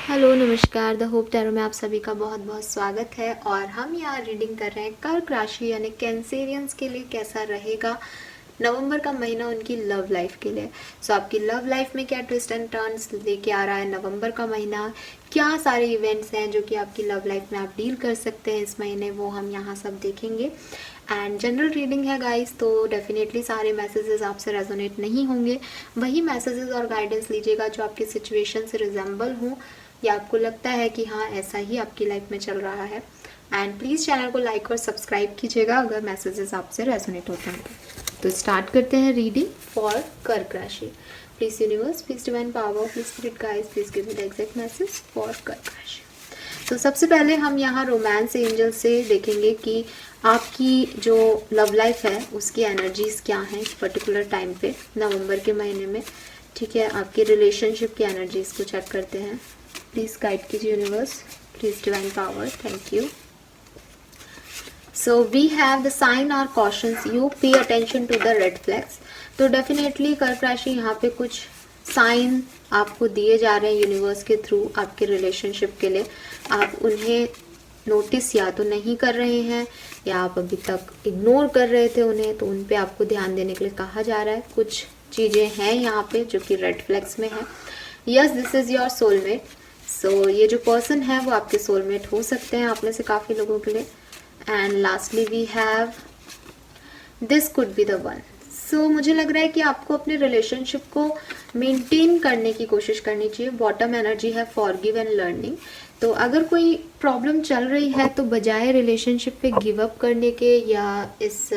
Hello नमस्कार। The hope tarot में आप सभी का बहुत बहुत स्वागत है। और हम यहाँ रीडिंग कर रहे हैं कर्क राशि यानी कैंसेरियंस के लिए कैसा रहेगा नवंबर का महीना उनकी लव लाइफ के लिए। सो आपकी लव लाइफ में क्या ट्विस्ट एंड टर्न्स लेके आ रहा है नवंबर का महीना, क्या सारे इवेंट्स हैं जो कि आपकी लव लाइफ में आप डील कर सकते हैं इस महीने, वो हम यहाँ सब देखेंगे। एंड जनरल रीडिंग है गाइस, तो डेफिनेटली सारे मैसेजेस आपसे रेजोनेट नहीं होंगे। वही मैसेजेस और गाइडेंस लीजिएगा जो आपकी सिचुएशन से रिजेंबल हो या आपको लगता है कि हाँ ऐसा ही आपकी लाइफ में चल रहा है। एंड प्लीज़ चैनल को लाइक और सब्सक्राइब कीजिएगा अगर मैसेजेस आपसे रेजोनेट होते हैं। तो स्टार्ट करते हैं रीडिंग फॉर कर्क राशि। Please universe, please divine power, please spirit guides, please give me the exact message for कर्क राशि। तो सबसे पहले हम यहाँ रोमांस एंजल से देखेंगे कि आपकी जो लव लाइफ है उसकी एनर्जीज क्या हैं इस पर्टिकुलर टाइम पे नवंबर के महीने में। ठीक है, आपकी रिलेशनशिप की एनर्जीज को चेक करते हैं। प्लीज गाइड कीजिए universe, please divine power, thank you. So we have the sign और cautions, you pay attention to the red flags. तो डेफिनेटली कर्क राशि यहाँ पे कुछ साइन आपको दिए जा रहे हैं यूनिवर्स के थ्रू आपके रिलेशनशिप के लिए। आप उन्हें नोटिस या तो नहीं कर रहे हैं या आप अभी तक इग्नोर कर रहे थे उन्हें, तो उन पे आपको ध्यान देने के लिए कहा जा रहा है। कुछ चीज़ें हैं यहाँ पे जो कि रेड फ्लैग्स में है। Yes, this is your soulmate. So ये जो पर्सन है वो आपके सोलमेट हो सकते हैं आप में से काफ़ी लोगों के लिए। And lastly we have this could be the one. So मुझे लग रहा है कि आपको अपने रिलेशनशिप को मेंटेन करने की कोशिश करनी चाहिए। बॉटम एनर्जी है फॉरगिव एंड लर्निंग। तो अगर कोई प्रॉब्लम चल रही है तो बजाय रिलेशनशिप पे गिव अप करने के या इस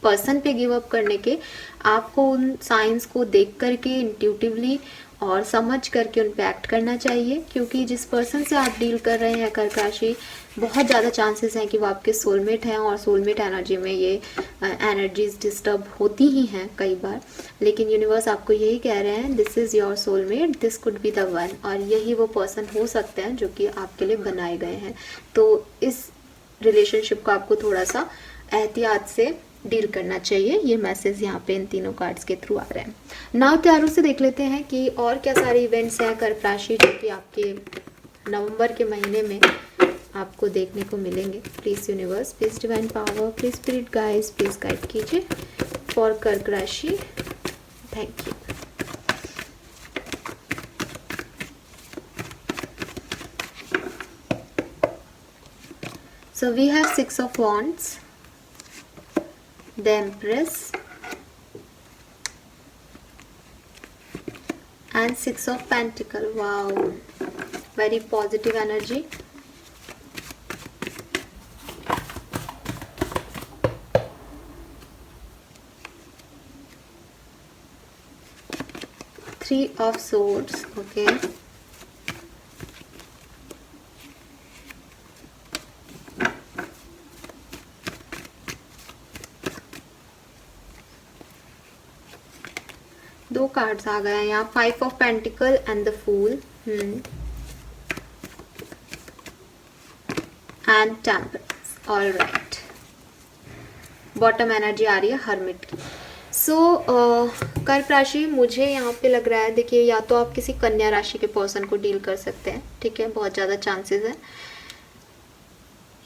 पर्सन पे गिव अप करने के, आपको उन साइंस को देख करके इंट्यूटिवली और समझ करके उन पे एक्ट करना चाहिए। क्योंकि जिस पर्सन से आप डील कर रहे हैं कर्क राशि, बहुत ज़्यादा चांसेस हैं कि वो आपके सोलमेट हैं और सोलमेट एनर्जी में ये एनर्जीज डिस्टर्ब होती ही हैं कई बार। लेकिन यूनिवर्स आपको यही कह रहे हैं, this is your soulmate, this could be the one. और यही वो पर्सन हो सकते हैं जो कि आपके लिए बनाए गए हैं। तो इस रिलेशनशिप को आपको थोड़ा सा एहतियात से डील करना चाहिए। ये मैसेज यहाँ पे इन तीनों कार्ड्स के थ्रू आ रहे हैं। नाउ टैरो से देख लेते हैं कि और क्या सारे इवेंट्स हैं कर्क राशि जो कि आपके नवंबर के महीने में आपको देखने को मिलेंगे। Please universe, please divine power, please spirit guides, please guide कीजिए फॉर कर्क राशि, thank you. So we have 6 of wands, the Empress and 6 of Pentacle. Wow, very positive energy. Three of Swords. Okay, दो cards आ गए हैं यहाँ, 5 of Pentacle and the Fool and Temperance. All right, bottom energy आ रही है hermit की। सो कर्क राशि मुझे यहाँ पे लग रहा है, देखिए या तो आप किसी कन्या राशि के पर्सन को डील कर सकते हैं, ठीक है, बहुत ज़्यादा चांसेस है।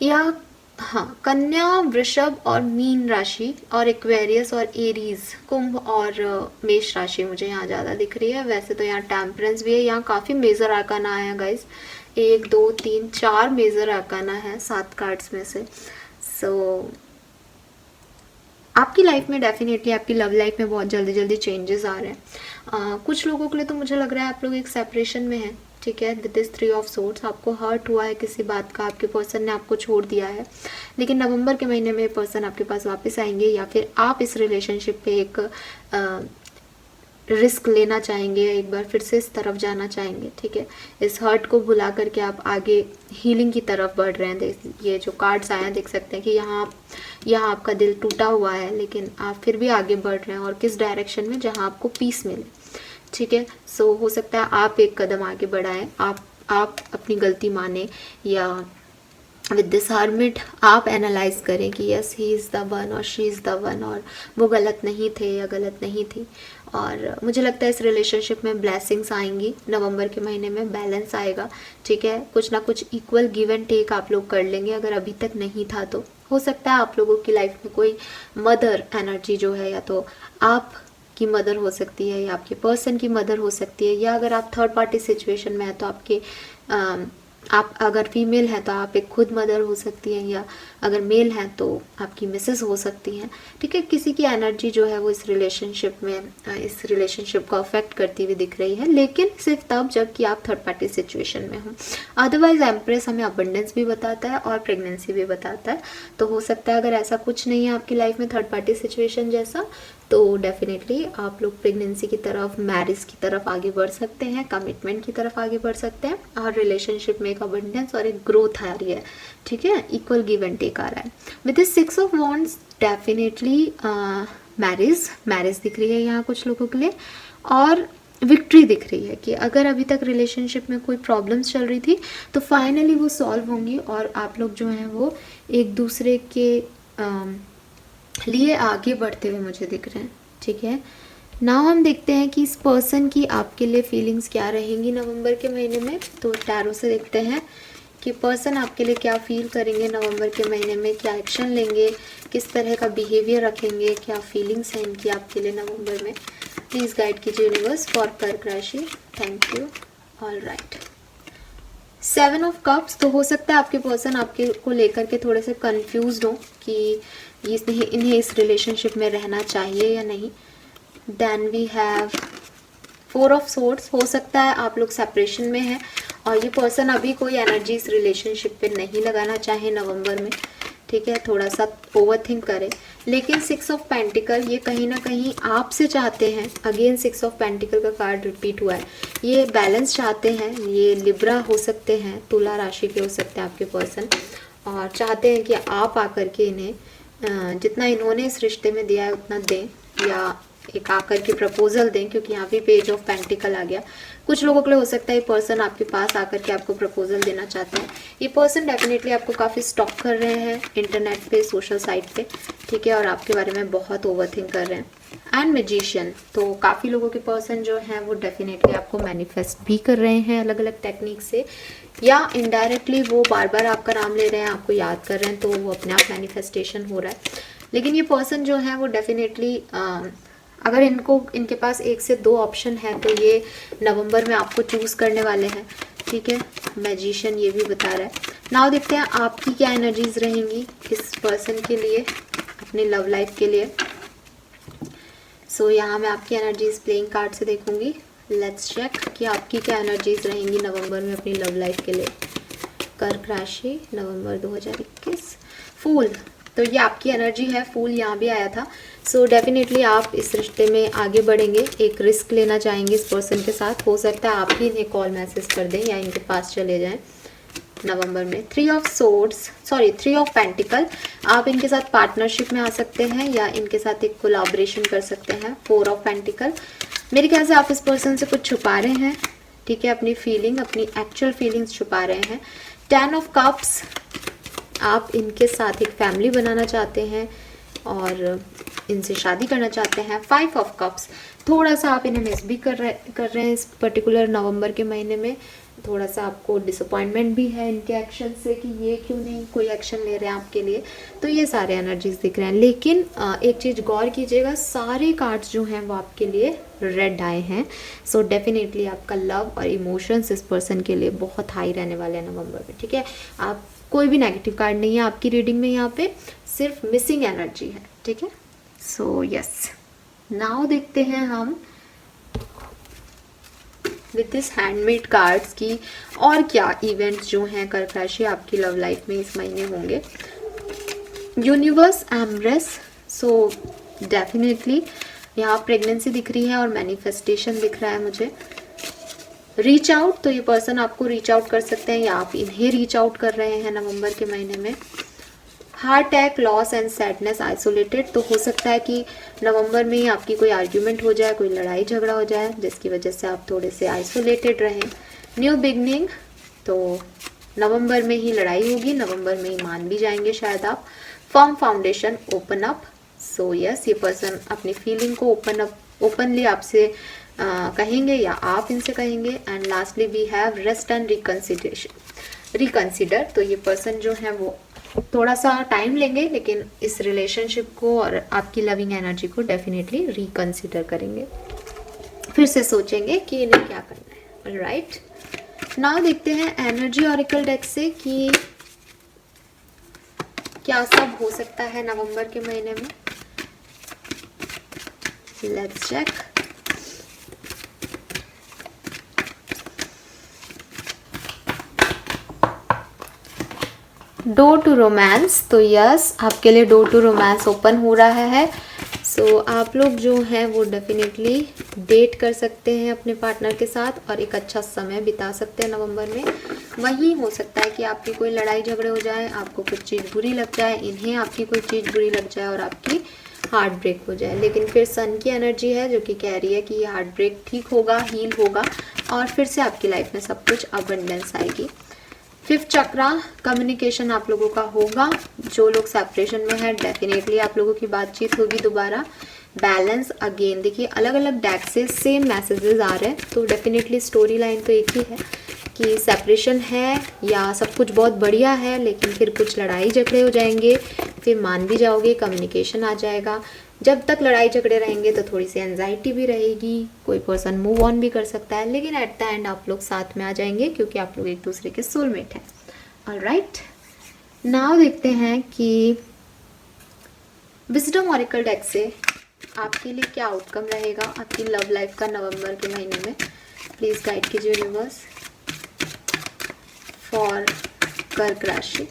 या हाँ, कन्या, वृषभ और मीन राशि और एक्वेरियस और एरीज, कुंभ और मेष राशि मुझे यहाँ ज़्यादा दिख रही है। वैसे तो यहाँ टेम्परेंस भी है। यहाँ काफ़ी मेजर आर्काना आया गाइस, 1 2 3 4 मेजर आर्काना है 7 कार्ड्स में से। सो आपकी लाइफ में डेफिनेटली, आपकी लव लाइफ में बहुत जल्दी जल्दी चेंजेस आ रहे हैं। कुछ लोगों के लिए तो मुझे लग रहा है आप लोग एक सेपरेशन में हैं, ठीक है। दिस 3 of Swords, आपको हर्ट हुआ है किसी बात का, आपके पर्सन ने आपको छोड़ दिया है, लेकिन नवंबर के महीने में पर्सन आपके पास वापस आएंगे या फिर आप इस रिलेशनशिप पे एक रिस्क लेना चाहेंगे, एक बार फिर से इस तरफ जाना चाहेंगे, ठीक है। इस हर्ट को भुला करके आप आगे हीलिंग की तरफ बढ़ रहे हैं। ये जो कार्ड्स आए हैं देख सकते हैं कि यहाँ आपका दिल टूटा हुआ है, लेकिन आप फिर भी आगे बढ़ रहे हैं और किस डायरेक्शन में, जहाँ आपको पीस मिले, ठीक है। सो हो सकता है आप एक कदम आगे बढ़ाएं, आप अपनी गलती माने या विद दिस हर्मिट आप एनालाइज करें कि yes he is the one और शी इज़ द वन, और वो गलत नहीं थे या गलत नहीं थी। और मुझे लगता है इस रिलेशनशिप में ब्लेसिंग्स आएंगी, नवंबर के महीने में बैलेंस आएगा, ठीक है। कुछ ना कुछ इक्वल गिव एंड टेक आप लोग कर लेंगे, अगर अभी तक नहीं था तो। हो सकता है आप लोगों की लाइफ में कोई मदर एनर्जी जो है, या तो आप की मदर हो सकती है या आपके पर्सन की मदर हो सकती है, या अगर आप थर्ड पार्टी सिचुएशन में है तो आपके आप अगर फीमेल हैं तो आप एक खुद मदर हो सकती हैं, या अगर मेल हैं तो आपकी मिसेस हो सकती हैं, ठीक है। किसी की एनर्जी जो है वो इस रिलेशनशिप में इस रिलेशनशिप को अफेक्ट करती हुई दिख रही है, लेकिन सिर्फ तब जब कि आप थर्ड पार्टी सिचुएशन में हो। अदरवाइज एम्प्रेस हमें अबंडेंस भी बताता है और प्रेगनेंसी भी बताता है। तो हो सकता है अगर ऐसा कुछ नहीं है आपकी लाइफ में थर्ड पार्टी सिचुएशन जैसा, तो डेफिनेटली आप लोग प्रेगनेंसी की तरफ, मैरिज की तरफ आगे बढ़ सकते हैं, कमिटमेंट की तरफ आगे बढ़ सकते हैं, और रिलेशनशिप में एक अबंडेंस और एक ग्रोथ आ रही है, ठीक है। इक्वल गिव एंड टेक आ रहा है। With this 6 of wands definitely marriage दिख रही है यहाँ कुछ लोगों के लिए, और विक्ट्री दिख रही है कि अगर अभी तक रिलेशनशिप में कोई प्रॉब्लम्स चल रही थी तो फाइनली वो सॉल्व होंगी, और आप लोग जो हैं वो एक दूसरे के लिए आगे बढ़ते हुए मुझे दिख रहे हैं, ठीक है। नाउ हम देखते हैं कि इस पर्सन की आपके लिए फीलिंग्स क्या रहेंगी नवंबर के महीने में। तो टैरो से देखते हैं कि पर्सन आपके लिए क्या फील करेंगे नवंबर के महीने में, क्या एक्शन लेंगे, किस तरह का बिहेवियर रखेंगे, क्या फीलिंग्स हैं इनकी आपके लिए नवंबर में। प्लीज़ गाइड कीजिए यूनिवर्स फॉर कर्क राशि। Thank you. All right, 7 of cups. तो हो सकता है आपके पर्सन आपके को लेकर के थोड़े से कंफ्यूज्ड हो कि इन्हें इस रिलेशनशिप में रहना चाहिए या नहीं। Then we have 4 of swords. हो सकता है आप लोग सेपरेशन में हैं और ये पर्सन अभी कोई एनर्जी इस रिलेशनशिप पे नहीं लगाना चाहे नवंबर में, ठीक है। थोड़ा सा ओवरथिंक करें। लेकिन 6 ऑफ पेंटिकल ये कहीं ना कहीं आपसे चाहते हैं, अगेन 6 ऑफ पेंटिकल का कार्ड रिपीट हुआ है, ये बैलेंस चाहते हैं। ये लिब्रा हो सकते हैं, तुला राशि के हो सकते हैं आपके पर्सन, और चाहते हैं कि आप आकर के इन्हें जितना इन्होंने इस रिश्ते में दिया है उतना दें, या एक आकर के प्रपोजल दें, क्योंकि यहाँ पे पेज ऑफ पेंटिकल आ गया। कुछ लोगों के लिए हो सकता है ये पर्सन आपके पास आकर के आपको प्रपोजल देना चाहता है। ये पर्सन डेफिनेटली आपको काफ़ी स्टॉक कर रहे हैं इंटरनेट पे, सोशल साइट पे, ठीक है, और आपके बारे में बहुत ओवरथिंक कर रहे हैं। एंड मैजिशियन, तो काफ़ी लोगों के पर्सन जो हैं वो डेफिनेटली आपको मैनिफेस्ट भी कर रहे हैं अलग अलग टेक्निक से, या इनडायरेक्टली वो बार बार आपका नाम ले रहे हैं, आपको याद कर रहे हैं, तो वो अपने आप मैनिफेस्टेशन हो रहा है। लेकिन ये पर्सन जो है वो डेफिनेटली अगर इनके पास 1 से 2 ऑप्शन है तो ये नवंबर में आपको चूज़ करने वाले हैं, ठीक है। मैजिशियन ये भी बता रहा है। नाउ देखते हैं आपकी क्या एनर्जीज रहेंगी इस पर्सन के लिए, अपनी लव लाइफ के लिए। सो यहाँ मैं आपकी एनर्जीज प्लेइंग कार्ड से देखूंगी। लेट्स चेक कि आपकी क्या एनर्जीज रहेंगी नवंबर में अपनी लव लाइफ के लिए। कर्क राशि, नवंबर 2021। फूल, तो ये आपकी एनर्जी है, फूल यहाँ भी आया था। सो डेफिनेटली आप इस रिश्ते में आगे बढ़ेंगे, एक रिस्क लेना चाहेंगे इस पर्सन के साथ। हो सकता है आप ही इन्हें कॉल मैसेज कर दें या इनके पास चले जाएं नवंबर में। 3 ऑफ पेंटिकल, आप इनके साथ पार्टनरशिप में आ सकते हैं या इनके साथ एक कोलैबोरेशन कर सकते हैं। 4 ऑफ पेंटिकल, मेरे ख्याल से आप इस पर्सन से कुछ छुपा रहे हैं, ठीक है, अपनी एक्चुअल फीलिंग्स छुपा रहे हैं। 10 ऑफ कप्स, आप इनके साथ एक फैमिली बनाना चाहते हैं और इनसे शादी करना चाहते हैं। 5 ऑफ कप्स, थोड़ा सा आप इन्हें मिस भी कर रहे हैं इस पर्टिकुलर नवंबर के महीने में। थोड़ा सा आपको डिसअपॉइंटमेंट भी है इनके एक्शन से कि ये क्यों नहीं कोई एक्शन ले रहे हैं आपके लिए। तो ये सारे एनर्जीज दिख रहे हैं। लेकिन एक चीज़ गौर कीजिएगा, सारे कार्ड्स जो हैं वो आपके लिए रेड आए हैं। सो डेफिनेटली आपका लव और इमोशंस इस पर्सन के लिए बहुत हाई रहने वाले हैं नवंबर में, ठीक है। आप कोई भी नेगेटिव कार्ड नहीं है आपकी रीडिंग में, यहाँ पे सिर्फ मिसिंग एनर्जी है, ठीक है। सो यस, नाउ देखते हैं हम विद दिस हैंडमेड कार्ड्स की और क्या इवेंट्स जो हैं कर्क राशि आपकी लव लाइफ में इस महीने होंगे। यूनिवर्स, एम्प्रेस, सो डेफिनेटली यहाँ प्रेगनेंसी दिख रही है और मैनिफेस्टेशन दिख रहा है मुझे। रीच आउट, तो ये पर्सन आपको रीच आउट कर सकते हैं या आप इन्हें रीच आउट कर रहे हैं नवंबर के महीने में। Heart attack, loss and sadness, isolated, तो हो सकता है कि नवंबर में ही आपकी कोई आर्ग्यूमेंट हो जाए, कोई लड़ाई झगड़ा हो जाए जिसकी वजह से आप थोड़े से आइसोलेटेड रहें। न्यू बिगनिंग, तो नवंबर में ही लड़ाई होगी, नवंबर में ही मान भी जाएंगे शायद आप। Firm foundation, open up. So yes, ये पर्सन अपनी फीलिंग को ओपनली आपसे कहेंगे या आप इनसे कहेंगे। And lastly we have rest and reconsider. तो ये पर्सन जो है वो थोड़ा सा टाइम लेंगे, लेकिन इस रिलेशनशिप को और आपकी लविंग एनर्जी को डेफिनेटली रिकंसिडर करेंगे, फिर से सोचेंगे कि इन्हें क्या करना है। राइट, नाउ देखते हैं एनर्जी ऑरिकल डेक से कि क्या सब हो सकता है नवंबर के महीने में। Let's check. Door to romance. तो यस, आपके लिए डोर टू रोमांस ओपन हो रहा है। सो आप लोग जो हैं वो डेफिनेटली डेट कर सकते हैं अपने पार्टनर के साथ और एक अच्छा समय बिता सकते हैं नवंबर में। वहीं हो सकता है कि आपकी कोई लड़ाई झगड़े हो जाए, आपको कुछ चीज़ बुरी लग जाए, इन्हें आपकी कोई चीज़ बुरी लग जाए और आपकी हार्ट ब्रेक हो जाए। लेकिन फिर सन की एनर्जी है जो कि कह रही है कि ये हार्ट ब्रेक ठीक होगा, हील होगा और फिर से आपकी लाइफ में सब कुछ अबंडेंस आएगी। 5th चक्रा, कम्युनिकेशन आप लोगों का होगा। जो लोग सेपरेशन में है डेफिनेटली आप लोगों की बातचीत होगी दोबारा। बैलेंस, अगेन देखिए अलग अलग डेक से सेम मैसेजेस आ रहे हैं, तो डेफिनेटली स्टोरी लाइन तो एक ही है कि सेपरेशन है या सब कुछ बहुत बढ़िया है, लेकिन फिर कुछ लड़ाई झगड़े हो जाएंगे, फिर मान भी जाओगे, कम्युनिकेशन आ जाएगा। जब तक लड़ाई झगड़े रहेंगे तो थोड़ी सी एंजाइटी भी रहेगी, कोई पर्सन मूव ऑन भी कर सकता है, लेकिन एट द एंड आप लोग साथ में आ जाएंगे क्योंकि आप लोग एक दूसरे के सोलमेट हैं। ऑलराइट, नाउ देखते हैं कि विजडम ऑरिकल डेक से आपके लिए क्या आउटकम रहेगा आपकी लव लाइफ का नवंबर के महीने में। प्लीज गाइड कीजिए यूनिवर्स फॉर कर्क राशि।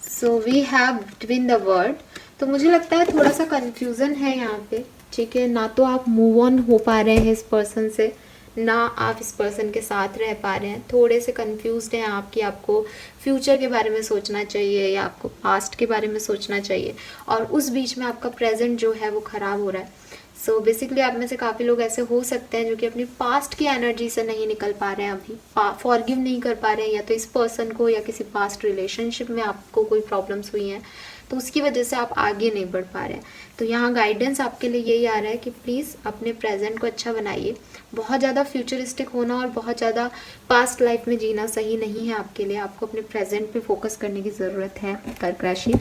So we have between the word. तो मुझे लगता है थोड़ा सा कंफ्यूजन है यहाँ पे, ठीक है। ना तो आप मूव ऑन हो पा रहे हैं इस पर्सन से, ना आप इस पर्सन के साथ रह पा रहे हैं। थोड़े से कंफ्यूज्ड हैं आप कि आपको फ्यूचर के बारे में सोचना चाहिए या आपको पास्ट के बारे में सोचना चाहिए, और उस बीच में आपका प्रेजेंट जो है वो ख़राब हो रहा है। सो बेसिकली आप में से काफ़ी लोग ऐसे हो सकते हैं जो कि अपनी पास्ट की एनर्जी से नहीं निकल पा रहे हैं, अभी फॉरगिव नहीं कर पा रहे हैं, या तो इस पर्सन को या किसी पास्ट रिलेशनशिप में आपको कोई प्रॉब्लम्स हुई हैं तो उसकी वजह से आप आगे नहीं बढ़ पा रहे हैं। तो यहाँ गाइडेंस आपके लिए यही आ रहा है कि प्लीज़ अपने प्रेजेंट को अच्छा बनाइए। बहुत ज़्यादा फ्यूचरिस्टिक होना और बहुत ज़्यादा पास्ट लाइफ में जीना सही नहीं है आपके लिए। आपको अपने प्रेजेंट पे फोकस करने की ज़रूरत है कर्क राशि।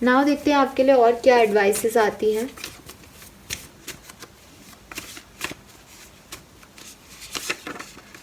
नाउ देखते हैं आपके लिए और क्या एडवाइसेस आती हैं।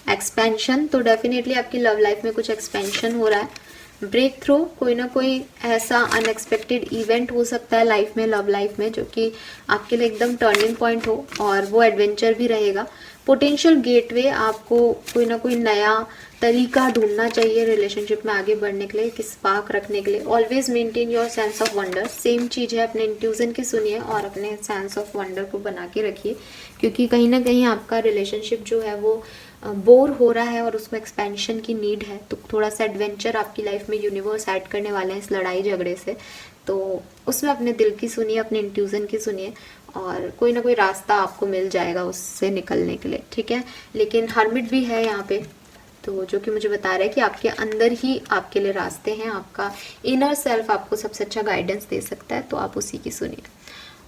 एक्सपेंशन, तो डेफिनेटली आपकी लव लाइफ में कुछ एक्सपेंशन हो रहा है। ब्रेक थ्रू, कोई ना कोई ऐसा अनएक्सपेक्टेड इवेंट हो सकता है लाइफ में, लव लाइफ में, जो कि आपके लिए एकदम टर्निंग पॉइंट हो और वो एडवेंचर भी रहेगा। पोटेंशियल गेटवे, आपको कोई ना कोई नया तरीका ढूंढना चाहिए रिलेशनशिप में आगे बढ़ने के लिए, कि स्पार्क रखने के लिए। Always maintain your sense of wonder, same चीज़ है, अपने इंट्यूजन की सुनिए और अपने सेंस ऑफ वंडर को बना के रखिए, क्योंकि कहीं ना कहीं आपका रिलेशनशिप जो है वो बोर हो रहा है और उसमें एक्सपेंशन की नीड है। तो थोड़ा सा एडवेंचर आपकी लाइफ में यूनिवर्स ऐड करने वाले हैं इस लड़ाई झगड़े से, तो उसमें अपने दिल की सुनिए, अपने इंट्यूजन की सुनिए और कोई ना कोई रास्ता आपको मिल जाएगा उससे निकलने के लिए, ठीक है। लेकिन हर्मिट भी है यहाँ पे, तो जो कि मुझे बता रहा है कि आपके अंदर ही आपके लिए रास्ते हैं, आपका इनर सेल्फ आपको सबसे अच्छा गाइडेंस दे सकता है, तो आप उसी की सुनिए।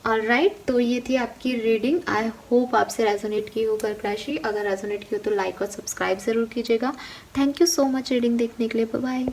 ऑलराइट, तो ये थी आपकी रीडिंग। आई होप आपसे रेजोनेट की हो कर्क राशि। अगर रेजोनेट की हो तो लाइक और सब्सक्राइब ज़रूर कीजिएगा। Thank you so much reading देखने के लिए। Bye bye.